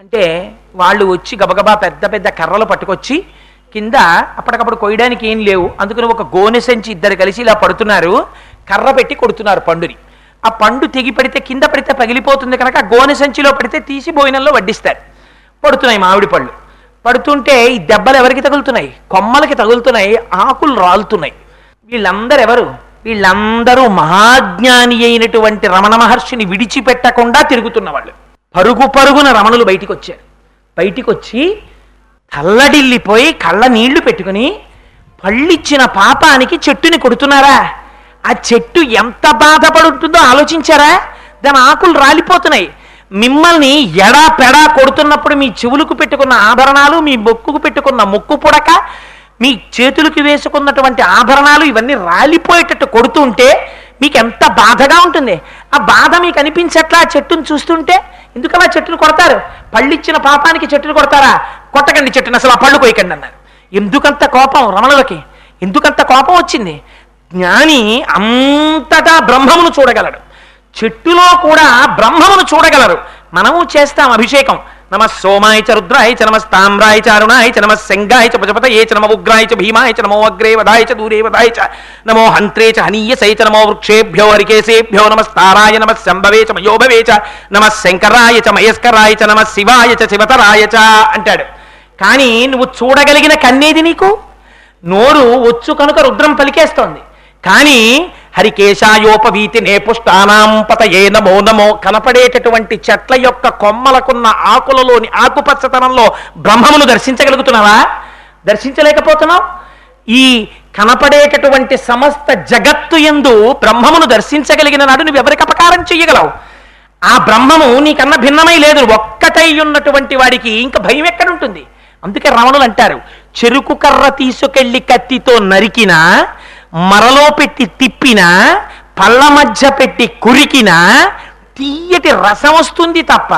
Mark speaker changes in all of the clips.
Speaker 1: అంటే వాళ్ళు వచ్చి గబగబా పెద్ద పెద్ద కర్రలు పట్టుకొచ్చి కింద అప్పటికప్పుడు కొయ్యడానికి ఏం లేవు, అందుకని ఒక గోనె సంచి ఇద్దరు కలిసి ఇలా పడుతున్నారు, కర్ర పెట్టి కొడుతున్నారు పండుని. ఆ పండు తెగి పడితే కింద పడితే పగిలిపోతుంది కనుక గోనె సంచిలో పడితే తీసి భోజనంలో వడ్డిస్తారు. పడుతున్నాయి మామిడి పళ్ళు. పడుతుంటే ఈ దెబ్బలు ఎవరికి తగులుతున్నాయి? కొమ్మలకి తగులుతున్నాయి, ఆకులు రాలుతున్నాయి. వీళ్ళందరూ ఎవరు? వీళ్ళందరూ మహాజ్ఞాని అయినటువంటి రమణ మహర్షిని విడిచిపెట్టకుండా తిరుగుతున్న వాళ్ళు. పరుగు పరుగున రమణులు బయటికి వచ్చారు. బయటికి వచ్చి తల్లడిల్లిపోయి కళ్ళ నీళ్లు పెట్టుకుని పళ్ళిచ్చిన పాపానికి చెట్టుని కొడుతున్నారా? ఆ చెట్టు ఎంత బాధపడుతుందో ఆలోచించారా? దాని ఆకులు రాలిపోతున్నాయి. మిమ్మల్ని ఎడా పెడా కొడుతున్నప్పుడు మీ చెవులకు పెట్టుకున్న ఆభరణాలు, మీ మొక్కుకు పెట్టుకున్న ముక్కు పుడక, మీ చేతులకు వేసుకున్నటువంటి ఆభరణాలు ఇవన్నీ రాలిపోయేటట్టు కొడుతుంటే మీకు ఎంత బాధగా ఉంటుంది. ఆ బాధ మీకు అనిపించట్లా ఆ చెట్టును చూస్తుంటే? ఎందుకలా చెట్టును కొడతారు? పళ్ళిచ్చిన పాపానికి చెట్టును కొడతారా? కొట్టకండి చెట్టును, అసలు ఆ పళ్ళు కొయ్యకండి అన్నారు. ఎందుకంత కోపం రమణులకి? ఎందుకంత కోపం వచ్చింది? జ్ఞాని అంతటా బ్రహ్మమును చూడగలడు, చెట్టులో కూడా బ్రహ్మమును చూడగలరు. మనము చేస్తాం అభిషేకం. నమ సోమాయ చ రుద్రాయ చ నమస్తామ్రాయ చ అరుణాయ చ నమ శంగాయ చ ప్రజపతయే చ నమ ఉగ్రాయ చ భీమాయ చ నమో అగ్రే వదాయ చ దూరే వదాయ చ నమో హంత్రే చ హనీయసై చ నమో వృక్షేభ్యో హరికేశేభ్యో నమస్తారాయ నమ శంభవే చ మయోభవే చ నమ శంకరాయ చ మయస్కరాయ చ నమ శివాయ చ శివతరాయ చ అంటాడు. కానీ నువ్వు చూడగలిగిన కన్నేది నీకు? నోరు వచ్చు కనుక రుద్రం పలికేస్తోంది. కానీ హరికేశాయోపవీతి నేపుష్టానాం పతయే నమో నమో కనపడేటటువంటి చెట్ల యొక్క కొమ్మలకున్న ఆకులలోని ఆకుపచ్చతనంలో బ్రహ్మమును దర్శించగలుగుతున్నావా? దర్శించలేకపోతున్నావు. ఈ కనపడేటటువంటి సమస్త జగత్తు యందు బ్రహ్మమును దర్శించగలిగిన నాడు నువ్వు ఎవరికి అపకారం చెయ్యగలవు? ఆ బ్రహ్మము నీకన్నా భిన్నమై లేదు. ఒక్కటై ఉన్నటువంటి వాడికి ఇంకా భయం ఎక్కడుంటుంది? అందుకే రమణులు అంటారు, చెరుకు కర్ర తీసుకెళ్లి కత్తితో నరికినా, మరలో పెట్టి తిప్పినా, పళ్ళ మధ్య పెట్టి కురికినా తీయటి రసం వస్తుంది తప్ప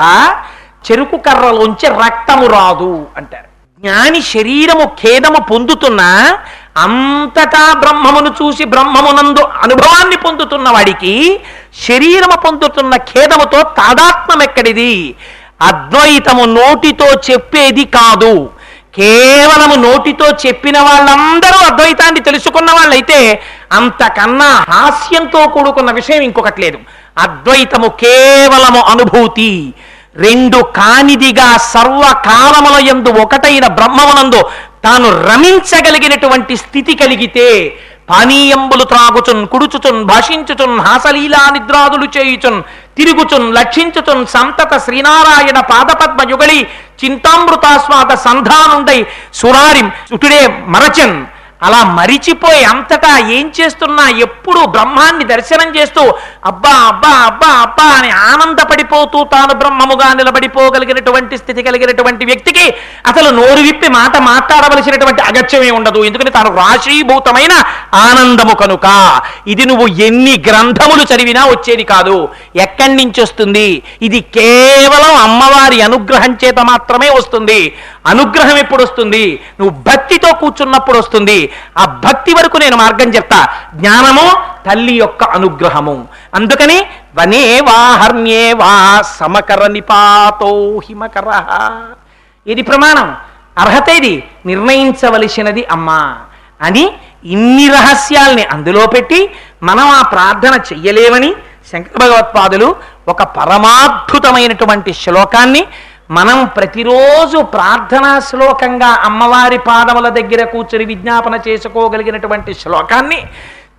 Speaker 1: చెరుకు కర్రలోంచి రక్తము రాదు అంటారు. జ్ఞాని శరీరము ఖేదము పొందుతున్నా అంతటా బ్రహ్మమును చూసి బ్రహ్మమునందు అనుభవాన్ని పొందుతున్న వాడికి శరీరము పొందుతున్న ఖేదముతో తాదాత్మ్యం ఎక్కడిది? అద్వైతము నోటితో చెప్పేది కాదు. కేవలము నోటితో చెప్పిన వాళ్ళందరూ అద్వైతాన్ని తెలుసుకున్న వాళ్ళైతే అంతకన్నా హాస్యంతో కూడుకున్న విషయం ఇంకొకటి లేదు. అద్వైతము కేవలము అనుభూతి. రెండు కానిదిగా సర్వకాలముల యందు ఒకటైన బ్రహ్మమునందు తాను రమించగలిగినటువంటి స్థితి కలిగితే పానీయంబులు త్రాగుచున్, కుడుచుచున్, భాషించుచున్, హాసలీలా నిద్రాదులు చేయుచున్, తిరుగుచున్, లక్షించుచున్, సంతత శ్రీనారాయణ పాదపద్మ యుగళి చింతామృతాస్వాద సంధానుండై సురారిం సుటుడే మరచన్, అలా మరిచిపోయి అంతటా ఏం చేస్తున్నా ఎప్పుడు బ్రహ్మాన్ని దర్శనం చేస్తూ అబ్బా అబ్బా అబ్బా అబ్బా అని ఆనందపడిపోతూ తాను బ్రహ్మముగా నిలబడిపోగలిగినటువంటి స్థితి కలిగినటువంటి వ్యక్తికి అసలు నోరు విప్పి మాట మాట్లాడవలసినటువంటి అగత్యమే ఉండదు. ఎందుకంటే తాను రాశీభూతమైన ఆనందము కనుక. ఇది నువ్వు ఎన్ని గ్రంథములు చదివినా వచ్చేది కాదు. ఎక్కడి నుంచి వస్తుంది? ఇది కేవలం అమ్మవారి అనుగ్రహం చేత మాత్రమే వస్తుంది. అనుగ్రహం ఎప్పుడు వస్తుంది? నువ్వు భక్తితో కూర్చున్నప్పుడు వస్తుంది. ఆ భక్తి వరకు నేను మార్గం చెప్తా. జ్ఞానము తల్లి యొక్క అనుగ్రహము. అందుకని వనే వాహర్ణ్యే వా సమకర నిపాతో హిమకర. ఇది ప్రమాణం. అర్హత ఇది నిర్ణయించవలసినది అమ్మా అని ఇన్ని రహస్యాల్ని అందులో పెట్టి మనం ఆ ప్రార్థన చెయ్యలేమని శంకర భగవత్పాదులు ఒక పరమాద్భుతమైనటువంటి శ్లోకాన్ని మనం ప్రతిరోజు ప్రార్థనా శ్లోకంగా అమ్మవారి పాదముల దగ్గర కూర్చొని విజ్ఞాపన చేసుకోగలిగినటువంటి శ్లోకాన్ని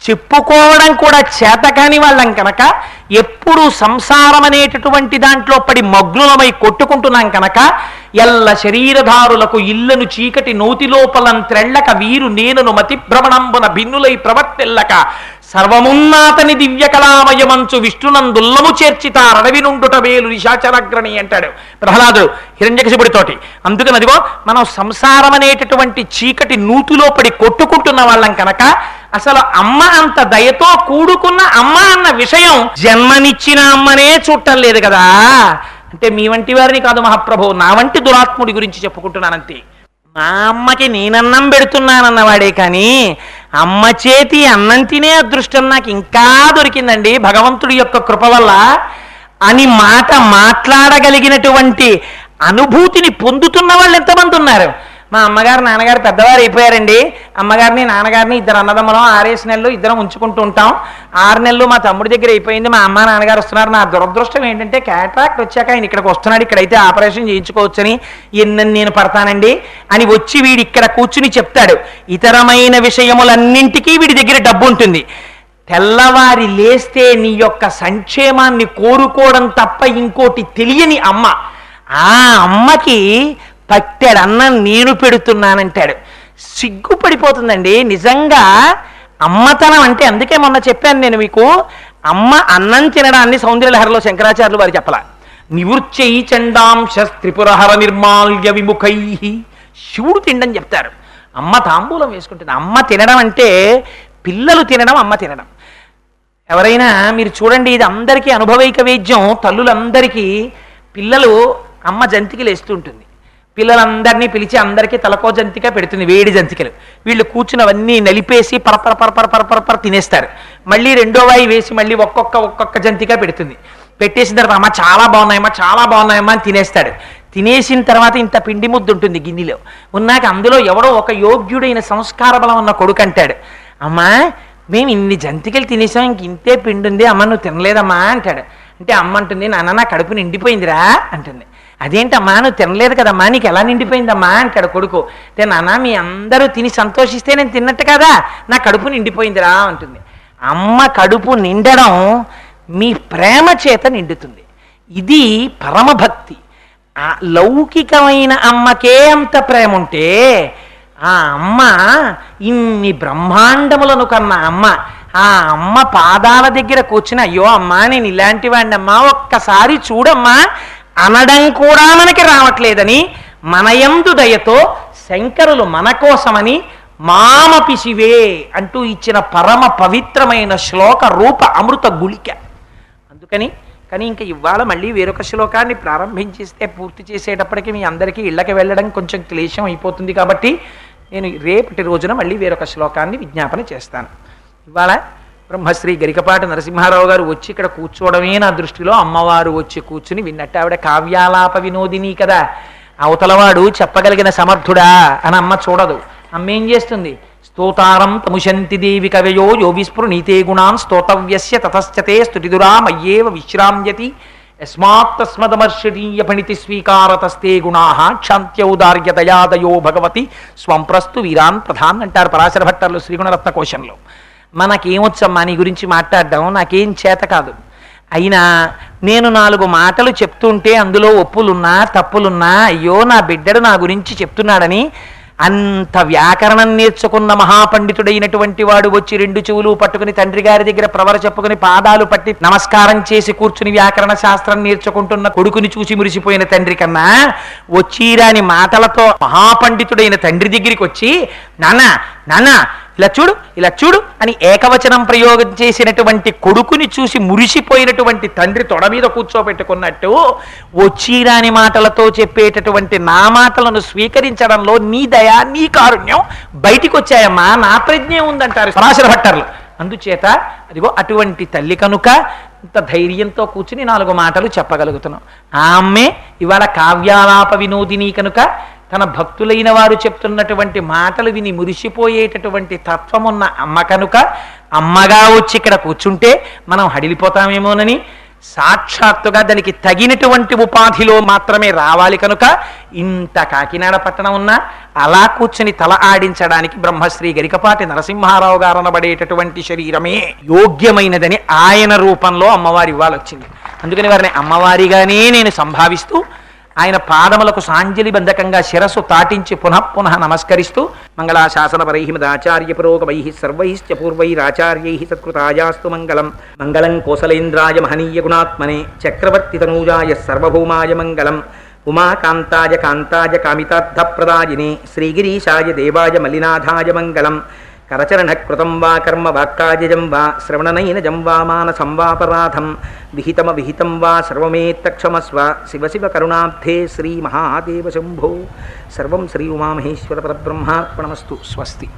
Speaker 1: చెప్పుకోవడం కూడా చేతకాని వాళ్ళం కనుక, ఎప్పుడు సంసారం అనేటటువంటి దాంట్లో పడి మగ్నులమై కొట్టుకుంటున్నాం కనుక, ఎల్ల శరీరధారులకు ఇళ్లను చీకటి నోతి లోపలం త్రెళ్ళక వీరు నేనను మతి భ్రమణంబున భిన్నులై ప్రవర్తిల్లక సర్వమున్నాతని దివ్య కళామయమంచు విష్ణునందుల్లము చేర్చితారడవి నుండుట వేలు నిశాచరగ్రణి అంటాడు ప్రహ్లాదుడు హిరణ్యకశిపుడితోటి. అందుకని అదిగో మనం సంసారం అనేటటువంటి చీకటి నూతిలో పడి కొట్టుకుంటున్న వాళ్ళం కనుక, అసలు అమ్మ అంత దయతో కూడుకున్న అమ్మ అన్న విషయం జన్మనిచ్చిన అమ్మనే చూడటం లేదు కదా. అంటే మీ వంటి వారిని కాదు మహాప్రభు, నా వంటి దురాత్ముడి గురించి చెప్పుకుంటున్నానంతే. మా అమ్మకి నేనన్నం పెడుతున్నానన్నవాడే కానీ అమ్మ చేతి అన్నం తినే అదృష్టం నాకు ఇంకా దొరికిందండి భగవంతుడి యొక్క కృప వల్ల అని మాట మాట్లాడగలిగినటువంటి అనుభూతిని పొందుతున్న వాళ్ళు ఎంతమంది ఉన్నారు? మా అమ్మగారు నాన్నగారు పెద్దవారు అయిపోయారండి, అమ్మగారిని నాన్నగారిని ఇద్దరు అన్నదమ్మలం 6 నెలలు ఇద్దరం ఉంచుకుంటూ ఉంటాం, 6 నెలలు మా తమ్ముడి దగ్గర అయిపోయింది, మా అమ్మ నాన్నగారు వస్తున్నారు. నా దురదృష్టం ఏంటంటే క్యాట్రాక్ట్ వచ్చాక ఆయన ఇక్కడికి వస్తున్నాడు, ఇక్కడైతే ఆపరేషన్ చేయించుకోవచ్చని ఎన్నని నేను పడతానండి అని వచ్చి వీడి ఇక్కడ కూర్చుని చెప్తాడు. ఇతరమైన విషయములన్నింటికీ వీడి దగ్గర డబ్బు ఉంటుంది. తెల్లవారి లేస్తే నీ యొక్క సంక్షేమాన్ని కోరుకోవడం తప్ప ఇంకోటి తెలియని అమ్మ, ఆ అమ్మకి పట్టెడన్నం నేను పెడుతున్నానంటాడు. సిగ్గుపడిపోతుందండి నిజంగా. అమ్మతనం అంటే, అందుకే మొన్న చెప్పాను నేను మీకు, అమ్మ అన్నం తినడాన్ని సౌందర్యలహరిలో శంకరాచార్యులు వారు చెప్పలా. నివృత్యై చండాంశ త్రిపురహర నిర్మాల్య విముఖై, శివుడు తినడం చెప్తారు. అమ్మ తాంబూలం వేసుకుంటుంది. అమ్మ తినడం అంటే పిల్లలు తినడం, అమ్మ తినడం. ఎవరైనా మీరు చూడండి, ఇది అందరికీ అనుభవైక వేద్యం. తల్లులందరికీ పిల్లలు అమ్మ జంతికలు వేస్తూ ఉంటుంది. పిల్లలందరినీ పిలిచి అందరికీ తలకో జంతిక పెడుతుంది, వేడి జంతికలు. వీళ్ళు కూర్చున్నవన్నీ నలిపేసి పరపర పరపర పరపర తినేస్తారు. మళ్ళీ రెండో వాయి వేసి మళ్ళీ ఒక్కొక్క జంతిక పెడుతుంది. పెట్టేసిన తర్వాత అమ్మ చాలా బాగున్నాయమ్మా, చాలా బాగున్నాయమ్మా అని తినేస్తాడు. తినేసిన తర్వాత ఇంత పిండి ముద్దు ఉంటుంది గిన్నెలో. ఉన్నాక అందులో ఎవడో ఒక యోగ్యుడైన సంస్కార బలం ఉన్న కొడుకు అంటాడు, అమ్మా మేము ఇన్ని జంతికలు తినేసాం, ఇంక ఇంతే పిండి ఉంది, అమ్మ నువ్వు తినలేదమ్మా అంటాడు. అంటే అమ్మ అంటుంది, నాన్న నా కడుపు నిండిపోయిందిరా అంటుంది. అదేంటమ్మా నువ్వు తినలేదు కదమ్మా, నీకు ఎలా నిండిపోయిందమ్మా అంటాడు కొడుకు. అంటే నాన్న మీ అందరూ తిని సంతోషిస్తే నేను తిన్నట్టు కదా, నా కడుపు నిండిపోయిందిరా అంటుంది. అమ్మ కడుపు నిండడం మీ ప్రేమ చేత నిండుతుంది. ఇది పరమభక్తి. ఆ లౌకికమైన అమ్మకే అంత ప్రేమ ఉంటే, ఆ అమ్మ ఇన్ని బ్రహ్మాండములను కన్న అమ్మ, ఆ అమ్మ పాదాల దగ్గర కూర్చుని అయ్యో అమ్మా నేను ఇలాంటి వాడినమ్మా ఒక్కసారి చూడమ్మా అనడం కూడా మనకి రావట్లేదని మనయందు దయతో శంకరులు మన కోసమని మామపి శివే అంటూ ఇచ్చిన పరమ పవిత్రమైన శ్లోక రూప అమృత గుళిక. అందుకని కానీ ఇంకా ఇవాళ మళ్ళీ వేరొక శ్లోకాన్ని ప్రారంభించేస్తే పూర్తి చేసేటప్పటికి మీ అందరికీ ఇళ్ళకి వెళ్ళడం కొంచెం క్లేశం అయిపోతుంది. కాబట్టి నేను రేపటి రోజున మళ్ళీ వేరొక శ్లోకాన్ని విజ్ఞాపన చేస్తాను. ఇవాళ బ్రహ్మశ్రీ గరికపాటి నరసింహారావు గారు వచ్చి ఇక్కడ కూర్చోవడమే నా దృష్టిలో అమ్మవారు వచ్చి కూర్చుని విన్నట్టు. ఆవిడ కావ్యాలాప వినోదిని కదా, అవతలవాడు చెప్పగలిగిన సమర్థుడా అని అమ్మ చూడదు. అమ్మ ఏం చేస్తుంది? స్తోతారం తముశంతి దేవి కవయో యో విస్ఫురణీతే గుణాన్ స్తోతవ్యస్య తతశ్చతే స్తుతిదురా మయ్యేవ విశ్రామ్యతి యస్మాత్ తస్మదమర్షణీయ ఫణితి స్వీకారతస్తే గుణాః క్షాంత్యౌదార్య దయాదయో భగవతి స్వంప్రస్తు వీరాన్ ప్రధాన్ అంటారు పరాశర భట్టర్లు శ్రీగుణరత్న కోశంలో. మనకేమొచ్చమ్మా నీ గురించి మాట్లాడడం, నాకేం చేత కాదు. అయినా నేను 4 మాటలు చెప్తుంటే అందులో ఒప్పులున్నా తప్పులున్నా అయ్యో నా బిడ్డడు నా గురించి చెప్తున్నాడని అంత వ్యాకరణం నేర్చుకున్న మహాపండితుడైనటువంటి వాడు వచ్చి 2 చెవులు పట్టుకుని తండ్రి గారి దగ్గర ప్రవర చెప్పుకుని పాదాలు పట్టి నమస్కారం చేసి కూర్చుని వ్యాకరణ శాస్త్రం నేర్చుకుంటున్న కొడుకుని చూసి మురిసిపోయిన తండ్రి కన్నా వచ్చిరాని మాటలతో మహాపండితుడైన తండ్రి దగ్గరికి వచ్చి నాన్న నాన్న ఇలా చూడు ఇలా చూడు అని ఏకవచనం ప్రయోగం చేసినటువంటి కొడుకుని చూసి మురిసిపోయినటువంటి తండ్రి తొడ మీద కూర్చోబెట్టుకున్నట్టు వచ్చిరాని మాటలతో చెప్పేటటువంటి నా మాటలను స్వీకరించడంలో నీ దయా నీ కారుణ్యం బయటికి వచ్చాయమ్మా, నా ప్రజ్ఞ ఉందంటారు పరాశర భట్టర్లు. అందుచేత అదిగో అటువంటి తల్లి కనుక ఇంత ధైర్యంతో కూర్చుని 4 మాటలు చెప్పగలుగుతున్నాం. ఆమె ఇవాళ కావ్యాలాప వినోదిని కనుక తన భక్తులైన వారు చెప్తున్నటువంటి మాటలు విని మురిసిపోయేటటువంటి తత్వమున్న అమ్మ కనుక అమ్మగా వచ్చి ఇక్కడ కూర్చుంటే మనం హడిలిపోతామేమోనని సాక్షాత్తుగా దానికి తగినటువంటి ఉపాధిలో మాత్రమే రావాలి కనుక ఇంత కాకినాడ పట్టణం ఉన్నా అలా కూర్చుని తల ఆడించడానికి బ్రహ్మశ్రీ గరికపాటి నరసింహారావు గారు అనబడేటటువంటి శరీరమే యోగ్యమైనదని ఆయన రూపంలో అమ్మవారి ఇవ్వాలొచ్చింది. అందుకని వారిని అమ్మవారిగానే నేను సంభావిస్తూ ఆయన పాదములకు సాంజలి బంధకంగా శిరస్సు తాటించి పునః నమస్కరిస్తూ మంగళాశాసనపరై మదాచార్య పురోగమై సర్వైశ్చ పూర్వైరాచార్యై సత్కృతాయాస్తు మంగళం. మంగళం కోసలేంద్రాయ మహనీయ గుణాత్మనే చక్రవర్తి తనూజాయ సర్వభౌమాయ మంగళం. ఉమాకాంతాయ కాంతాయ కామితార్థప్రదాయినే శ్రీగిరీశాయ దేవాయ మల్లినాథాయ మంగళం. కరచరణకృతం వా కర్మ వాక్కాయజం వా శ్రవణనైనజం వా మానసం వాపరాధం విహితం వా సర్వమేత్తక్షమస్వ శివ శివ కరుణాబ్ధే శ్రీ మహాదేవ శంభో. సర్వం శ్రీ ఉమామహేశ్వర పరబ్రహ్మార్పణమస్తు. స్వస్తి.